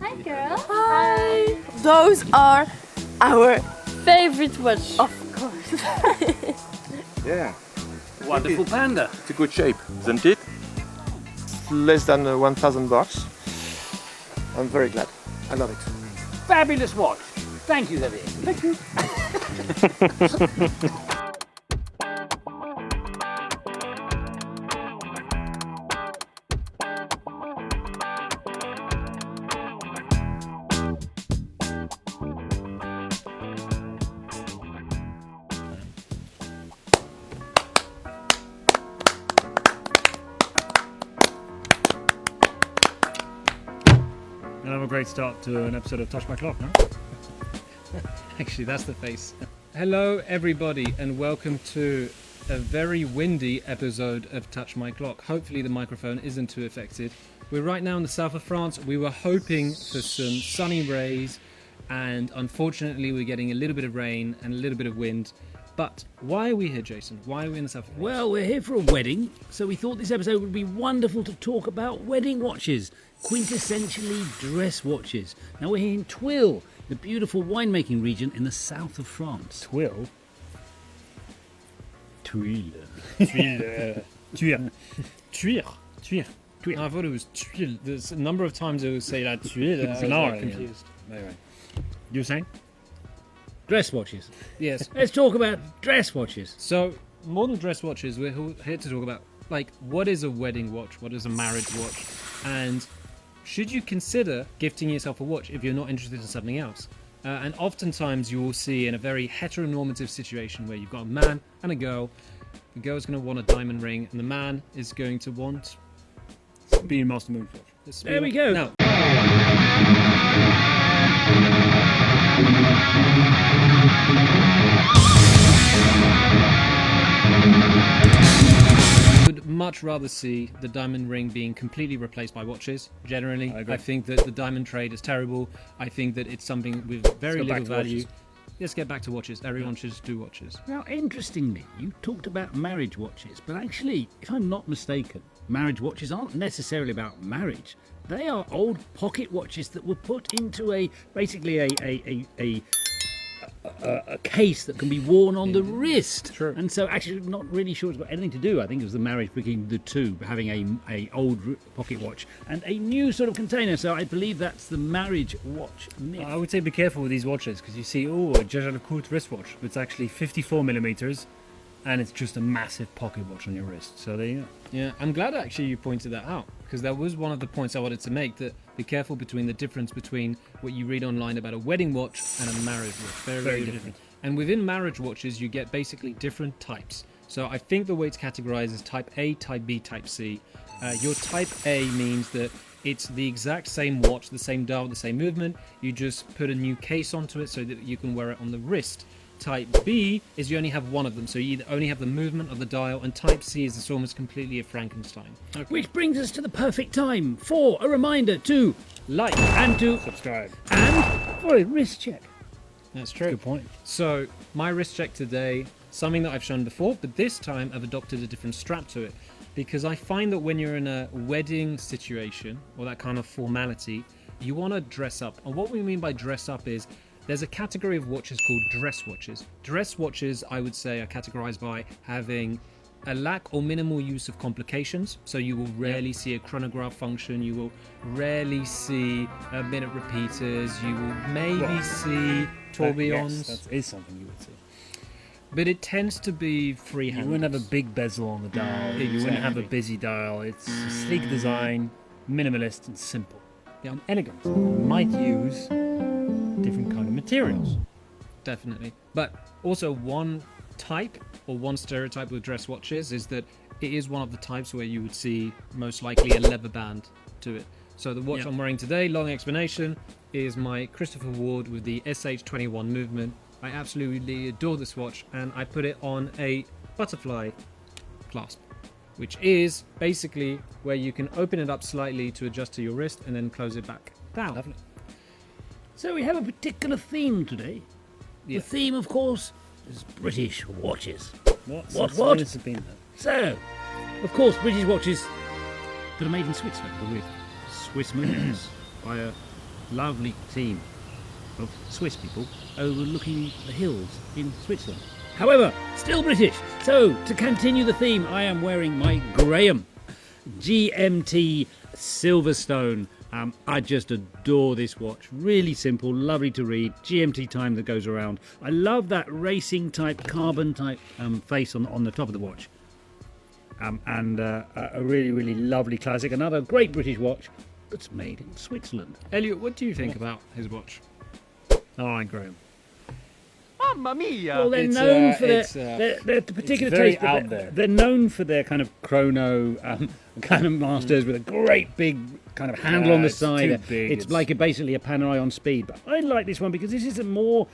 Hi, girl. Hi. Those are our Favorite watch. of course. Yeah, Wonderful panda. it's a good shape, isn't it? Less than $1,000. I'm very glad. I love it. Fabulous watch. Thank you, Eliot. Thank you. Another great start to an episode of Touch My Clock, no? Actually, that's the face. Hello, everybody, and welcome to a very windy episode of Touch My Clock. Hopefully the microphone isn't too affected. We're right now in the south of France. We were hoping for some sunny rays, and unfortunately we're getting a little bit of rain and a little bit of wind. But why are we here, Jason? Why are we in the south of France? Well, we're here for a wedding, so we thought this episode would be wonderful to talk about wedding watches, quintessentially dress watches. Now we're here in Tuile, the beautiful winemaking region in the south of France. Twill. Tuile. Tuile. Tuile. Tuile. No, I thought it was Tuile. There's a number of times it would say that Tuile. I was an R like in the end. confused. Anyway. You were saying? Dress watches. Yes. Let's talk about dress watches. So, more than dress watches, we're here to talk about, like, what is a wedding watch? What is a marriage watch? And should you consider gifting yourself a watch if you're not interested in something else? And oftentimes you will see in a very heteronormative situation where you've got a man and a girl. The girl's going to want a diamond ring, and the man is going to want... Speedmaster Moonwatch. There we go. Now, would much rather see the diamond ring being completely replaced by watches. Generally, I agree. I think that the diamond trade is terrible. I think that it's something with very Let's go back little to value. watches. Let's get back to watches. Everyone should do watches. Now, interestingly, you talked about marriage watches, but actually, if I'm not mistaken, marriage watches aren't necessarily about marriage. They are old pocket watches that were put into basically a case that can be worn on the wrist. Sure. And so, actually, not really sure it's got anything to do. I think it was the marriage between the two, having a old pocket watch and a new sort of container. So I believe that's the marriage watch myth. I would say be careful with these watches because you see, oh, a Jazzaddict wristwatch. It's actually 54 millimeters and it's just a massive pocket watch on your wrist. So there you go. Yeah, I'm glad actually you pointed that out, because that was one of the points I wanted to make, that be careful between the difference between what you read online about a wedding watch and a marriage watch. Very, very different. And within marriage watches, you get basically different types. So I think the way it's categorized is type A, type B, type C. Your type A means that it's the exact same watch, the same dial, the same movement. You just put a new case onto it so that you can wear it on the wrist. Type B is you only have one of them, so you either only have the movement of the dial, and Type C is it's almost completely a Frankenstein. Which brings us to the perfect time for a reminder to Like, and to Subscribe. and for a wrist check. that's true. Good point. So, my wrist check today, something that I've shown before, but this time I've adopted a different strap to it, because I find that when you're in a wedding situation, or that kind of formality, you want to dress up. And what we mean by dress up is, there's a category of watches called dress watches. Dress watches, I would say, are categorized by having a lack or minimal use of complications. So you will rarely see a chronograph function. You will rarely see minute repeaters. You will maybe see tourbillons. Yes, that is something you would see. But it tends to be You freehand. wouldn't have a big bezel on the dial. You wouldn't have a Exactly. busy dial. It's a sleek design, minimalist and simple. Yeah. And elegant. You might use different kind of materials. Definitely. But also one type or one stereotype with dress watches is that it is one of the types where you would see most likely a leather band to it. So the watch Yeah. I'm wearing today, long explanation, is my Christopher Ward with the SH21 movement. I absolutely adore this watch, and I put it on a butterfly clasp, which is basically where you can open it up slightly to adjust to your wrist and then close it back down. Lovely. So we have a particular theme today. Yeah. The theme, of course, is British watches. What? What? It's been there. So, of course, British watches that are made in Switzerland with Swiss movements by a lovely team of Swiss people overlooking the hills in Switzerland. However, still British. So, to continue the theme, I am wearing my Graham GMT Silverstone. I just adore this watch. Really simple, lovely to read. GMT time that goes around. I love that racing type, carbon type face on the top of the watch. And a really, really lovely classic. Another great British watch that's made in Switzerland. Elliot, what do you think about his watch? All right, Graham. Mamma mia! Well, they're It's, known for it's, their particular very taste. But out they're, there. they're known for their kind of chrono kind of masters with a great big kind of handle on the it's side. too big, It's it's- like basically a Panerai on speed. But I like this one because this is a more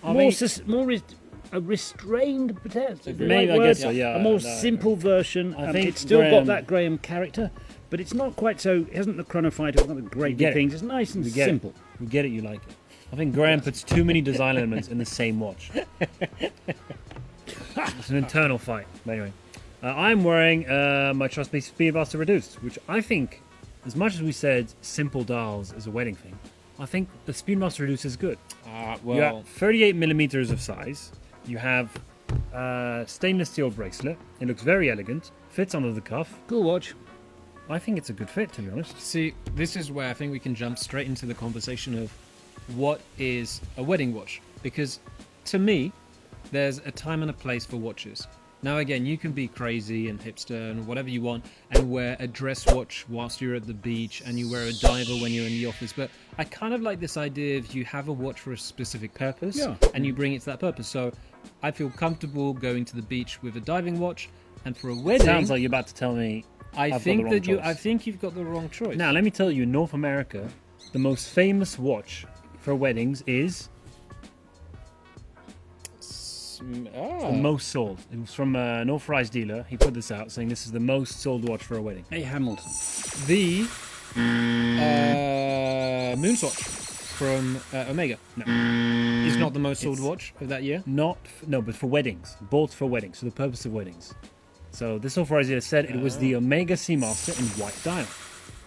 a restrained potential. Maybe, I guess so, yeah. A more No, simple version. I think it's still got Graham- that Graham character, but it's not quite so. It hasn't the chrono fighter. It's not the great get big it. things. It's nice and We get simple. it. We get it, you like it. I think Graham puts too many design elements in the same watch. It's an internal fight. But anyway, I'm wearing my Trust Me Speedmaster Reduced, which I think, as much as we said simple dials is a wedding thing, I think the Speedmaster Reduced is good. You have 38 millimeters of size. You have stainless steel bracelet. It looks very elegant. Fits under the cuff. Cool watch. I think it's a good fit, to be honest. See, this is where I think we can jump straight into the conversation of what is a wedding watch. Because to me, there's a time and a place for watches. Now, again, you can be crazy and hipster and whatever you want and wear a dress watch whilst you're at the beach and you wear a diver when you're in the office. But I kind of like this idea of you have a watch for a specific purpose and you bring it to that purpose. So I feel comfortable going to the beach with a diving watch, and for a wedding, Sounds like you're about to tell me I got the think wrong that choice. I think you've got the wrong choice. Now, let me tell you, in North America, the most famous watch for weddings is the most sold. It was from an authorized dealer. He put this out saying this is the most sold watch for a wedding. Hey, Hamilton. The Moonswatch from Omega. No. Is not the most sold watch of that year. No, but for weddings. Bought for weddings, for the purpose of weddings. So this authorized dealer said it was the Omega Seamaster in white dial,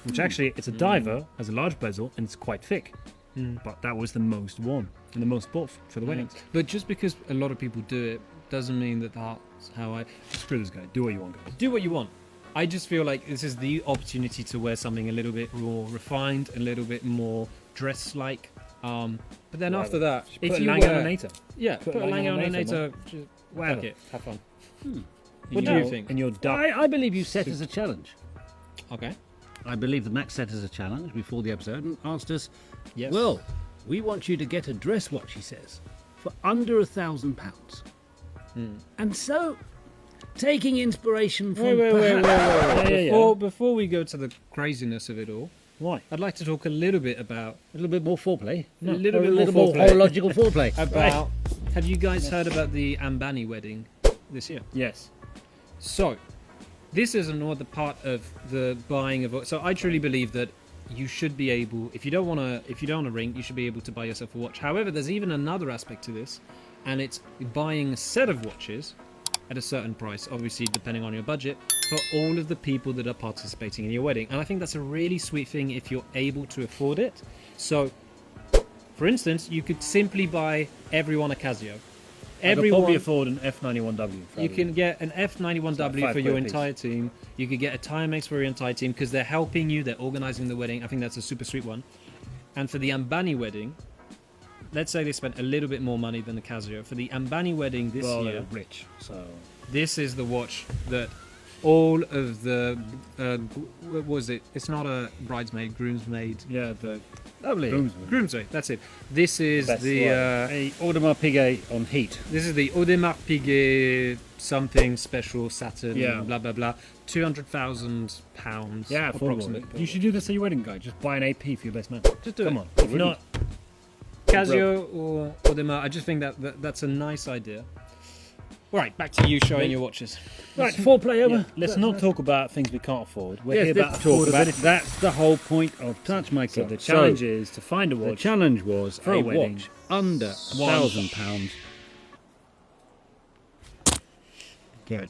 which actually, it's a diver, has a large bezel, and it's quite thick. But that was the most worn and the most bought for the weddings. But just because a lot of people do it doesn't mean that that's how I Screw this guy. Do what you want, guys. do what you want. I just feel like this is the opportunity to wear something a little bit more refined, a little bit more dress-like. But then after that, Put if a you Lange on wear, a Nater. yeah, put a Lange on a Nater. Whatever. Fuck it. Have fun. What do you think? And your duck. I believe you set as a challenge. Okay. I believe that Max set us a challenge before the episode and asked us, Yes. well, we want you to get a dress watch, he says, for under £1,000. And so, taking inspiration from perhaps Before we go to the craziness of it all, Why? I'd like to talk a little bit about a little bit more foreplay, A little or bit a little more more foreplay. horological foreplay. about. Have you guys heard about the Ambani wedding this year? Yes. So, this is another part of the buying of. So, I truly believe that you should be able, if you don't want a ring, you should be able to buy yourself a watch. However, there's even another aspect to this, and it's buying a set of watches at a certain price, obviously depending on your budget, for all of the people that are participating in your wedding. And I think that's a really sweet thing if you're able to afford it. So, for instance, you could simply buy everyone a Casio. I could probably afford an F91W. You can get an F91W for your £5 a piece. entire team. You could get a Timex for your entire team because they're helping you. They're organizing the wedding. I think that's a super sweet one. And for the Ambani wedding, let's say they spent a little bit more money than the Casio. For the Ambani wedding this Well, year, they're rich, so this is the watch that all of the what was it? It's not a bridesmaid, groomsmaid. yeah, the Lovely. Groomsmaid. That's it. This is Best the. one. A Audemars Piguet on heat. This is the Audemars Piguet something special Saturn, Yeah. blah blah blah, £200,000 yeah, approximately. You should do this at your wedding, guy. Just buy an AP for your best man. Just do Come it. on. If not, Casio or Audemars. I just think that's a nice idea. All right, back to you showing your watches. Right, foreplay over. yeah, let's not talk about things we can't afford. We're Yes, here about let's talk about affordability. that's the whole point of Touch My So Clock. the challenge is to find a the watch. challenge was for a a wedding. watch under £1,000. Good.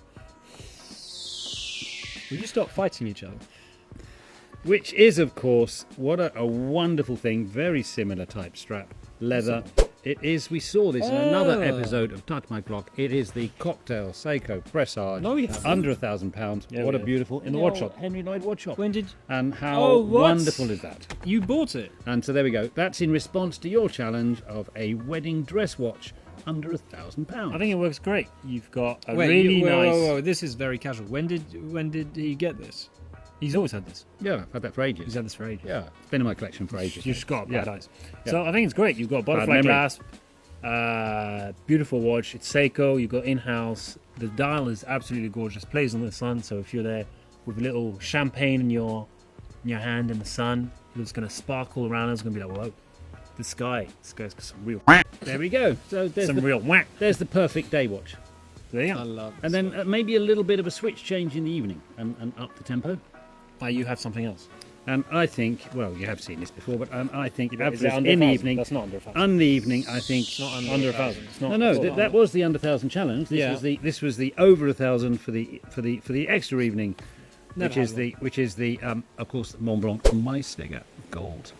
Will you stop fighting each other? which is, of course, what a wonderful thing. Very similar type strap, leather. It is. We saw this in another episode of Touch My Clock. It is the Cocktail Seiko Pressage. No, we haven't. Under £1,000. Yeah, What a we have. beautiful In the watch shop. Henry Lloyd watch shop. When did And how Oh, what? wonderful is that? you bought it? And so there we go. That's in response to your challenge of a wedding dress watch under £1,000. I think it works great. You've got a Wait, really whoa, nice. whoa, this is very casual. When did he get this? He's always had this. Yeah, I've had that for ages. He's had this for ages. Yeah, it's been in my collection for ages. You've just got Yeah. bad eyes. Yeah. So I think it's great. You've got butterfly memory. clasp, beautiful watch. It's Seiko. You've got in-house. The dial is absolutely gorgeous. Plays in the sun. So if you're there with a little champagne in your hand in the sun, it's going to sparkle around. It's going to be like, whoa, this guy's got some real, There we go. So there's some the, real whack. there's the perfect day watch. There you I go. love And then maybe a little bit of a switch change in the evening and up the tempo. You have something else. And I think, well, you have seen this before, but I think Is that absolutely under in the 1,000? evening, That's not under 1,000. on the evening, I think. It's not under 1,000. It's not. No, that was the under 1,000 challenge. This Yeah. was the over 1,000 for the extra evening, Never had which is the of course Mont Blanc Meistiger Gold.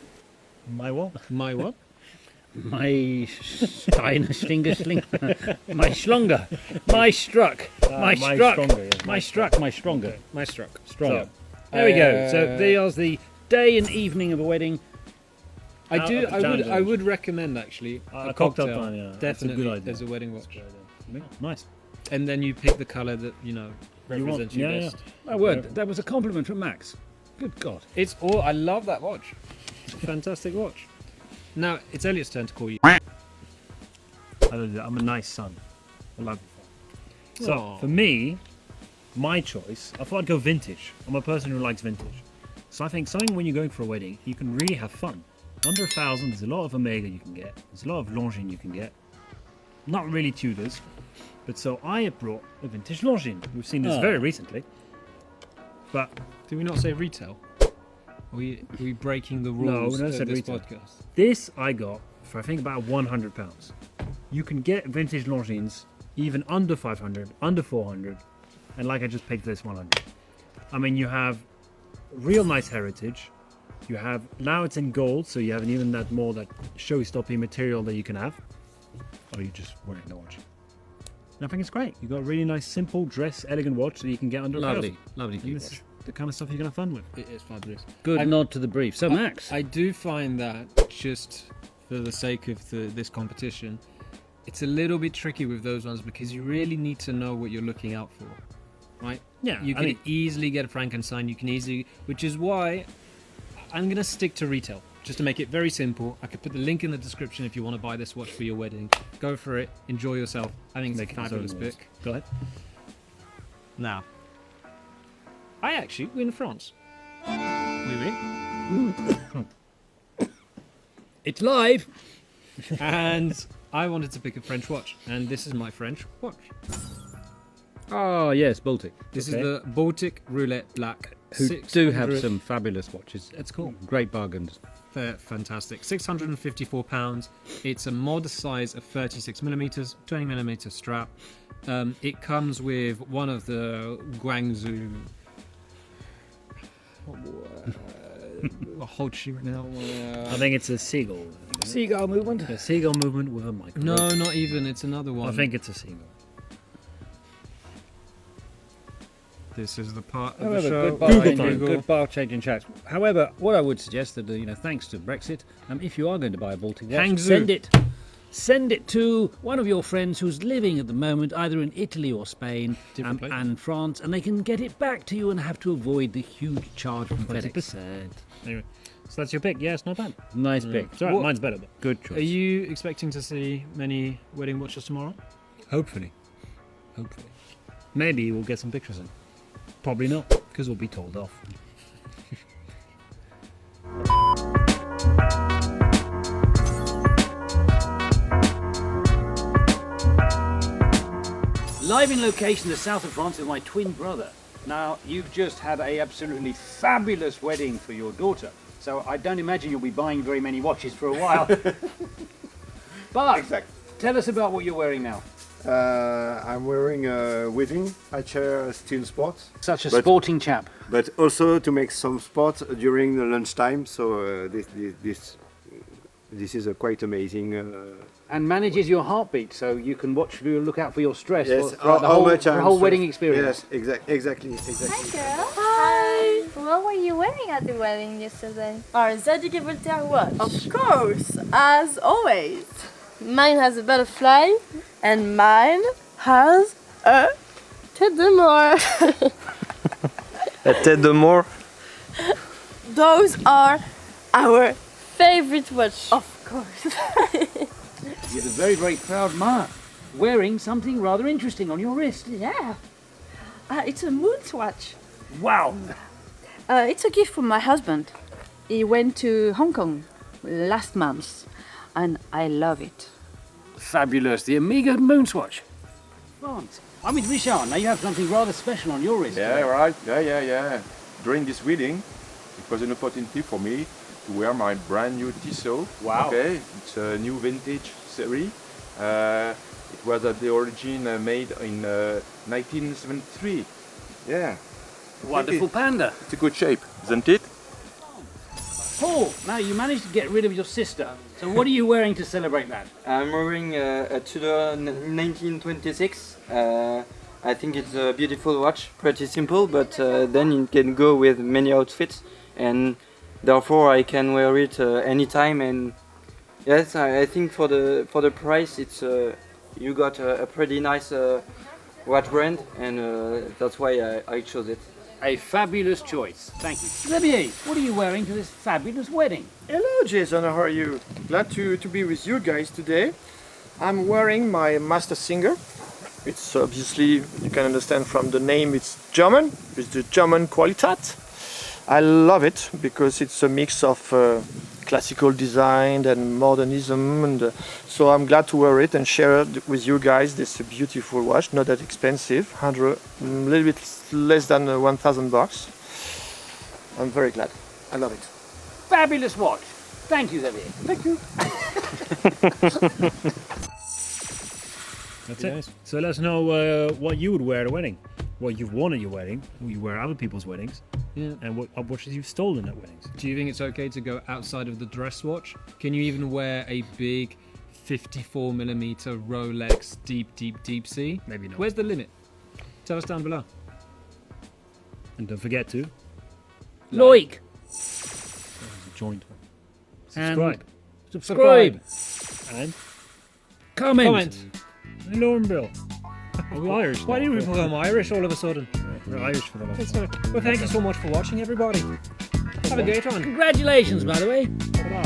My what? My what? My Stinger Slinger. My Schlonger. My Struck. My my Struck. Stronger, yeah. My Struck. My Stronger. My struck. Stronger. So, There we go. So there's the day and evening of a wedding. I Out do. of the I would. I challenge. would recommend actually A cocktail pan, yeah. That's a Definitely good idea. as a wedding watch. Nice. And then you pick the color that represents you yeah, best. My word, that was a compliment from Max. Good God. It's all. I love that watch. It's a fantastic watch. Now it's Eliot's turn to call you. I'm a nice son. I love you. So Aw. for me, my choice, I thought I'd go vintage. I'm a person who likes vintage. So I think something when you're going for a wedding, you can really have fun. Under 1,000, there's a lot of Omega you can get. There's a lot of Longines you can get. Not really Tudors. But so I have brought a vintage Longines. We've seen this Oh. very recently. But Did we not say retail? Are we breaking the No, rules we never of said this retail. podcast? this I got for I think about £100. You can get vintage Longines even under 500, under 400, and like I just picked this 100. I mean, you have real nice heritage. You have now it's in gold, so you have even that more that showy-stoppy material that you can have. Or you just wearing the watch. And I think it's great. You got a really nice, simple dress, elegant watch that you can get under Lovely, 1,000. lovely And cute this watch. is the kind of stuff you're gonna have fun with. It is fabulous. Good I- nod to the brief. So Max, I do find that just for the sake of this competition, it's a little bit tricky with those ones because you really need to know what you're looking out for, right? Yeah, You I can mean- easily get a Frankenstein. You can easily, which is why I'm gonna stick to retail, just to make it very simple. I could put the link in the description if you want to buy this watch for your wedding. Go for it. Enjoy yourself. I think it's Make a it its fabulous own rules. pick. Go ahead. Now, I actually we're in France. Oui. it's live. And I wanted to pick a French watch, and this is my French watch. Oh yes, Baltic. This Okay. is the Baltic Roulette Black. Who do have 600 some fabulous watches. It's cool. Great bargains. They're fantastic. £654. It's a mod size of 36mm, 20mm strap. It comes with one of the Guangzhou. Hold you now. I think it's a seagull. Seagull movement. A seagull movement with a microphone. No, not even. It's another one. I think it's a seagull. this is the part of the However, show. good bar, Google changing, time. good bar changing chats. However, what I would suggest that thanks to Brexit, if you are going to buy a Baltic watch, Hangzhou. send it to one of your friends who's living at the moment either in Italy or Spain Different place. and France, and they can get it back to you and have to avoid the huge charge from FedEx. 20%. Anyway, so that's your pick. Yeah, it's not bad. Nice pick. It's alright, What- mine's better, but Good choice. Are you expecting to see many wedding watches tomorrow? hopefully. Hopefully. Maybe we'll get some pictures in. Probably not, because we'll be told off. Live in location, the south of France, with my twin brother. Now, you've just had a absolutely fabulous wedding for your daughter, so I don't imagine you'll be buying very many watches for a while. But Exactly. tell us about what you're wearing now. I'm wearing a weaving. I chair steel sports, Such a But- sporting chap. but also to make some sport during the lunchtime. So this is a quite amazing. And manages your heartbeat, so you can look out for your stress Yes, throughout the how whole, much the I'm whole stressed. wedding experience. Yes, exactly. Hi, girl. Hi. What were you wearing at the wedding yesterday? Our Zadig Voltaire watch. Of course, as always. Mine has a butterfly, and mine has a tête de mort. La tête de mort. Those are our Favorite watch. Of course. You're a very, very proud ma, wearing something rather interesting on your wrist. Yeah. It's a moon watch. Wow! It's a gift from my husband. He went to Hong Kong last month and I love it. Fabulous, the Amiga Moonswatch. France. I'm with Richard. Now you have something rather special on your wrist. Yeah, right. Yeah. During this wedding, it was an opportunity for me to wear my brand new Tissot. Wow. Okay, it's a new vintage series. It was at the origin made in 1973. Yeah. Wonderful panda. It's a good shape, isn't it? Paul, now you managed to get rid of your sister. So what are you wearing to celebrate that? I'm wearing a Tudor 1926. I think it's a beautiful watch, pretty simple, but then it can go with many outfits, and therefore I can wear it anytime. And yes, I think for the price, it's you got a pretty nice watch brand, and that's why I chose it. A fabulous choice. Thank you. Xavier, what are you wearing to this fabulous wedding? Hello Jason, how are you? Glad to be with you guys today. I'm wearing my Master Singer. It's obviously, you can understand from the name, it's German. It's the German Qualität. I love it because it's a mix of classical design and modernism, and so I'm glad to wear it and share it with you guys. This beautiful watch, not that expensive, a little bit less than $1,000. I'm very glad. I love it. Fabulous watch. Thank you, Xavier. Thank you. That's it. So let us know what you would wear at a wedding, what you've worn at your wedding, what you wear at other people's weddings, Yeah. and what watches you've stolen at weddings. Do you think it's okay to go outside of the dress watch? Can you even wear a big 54mm Rolex deep sea? Maybe not. Where's the limit? Tell us down below. And don't forget to Loic. join, And subscribe, subscribe. and Comment. the alarm bell. Are we Irish? Why now? did we become Irish all of a sudden? We're Irish for the most. Well, thank you so much for watching, everybody. Have a great one. Congratulations, by the way. Ta-da.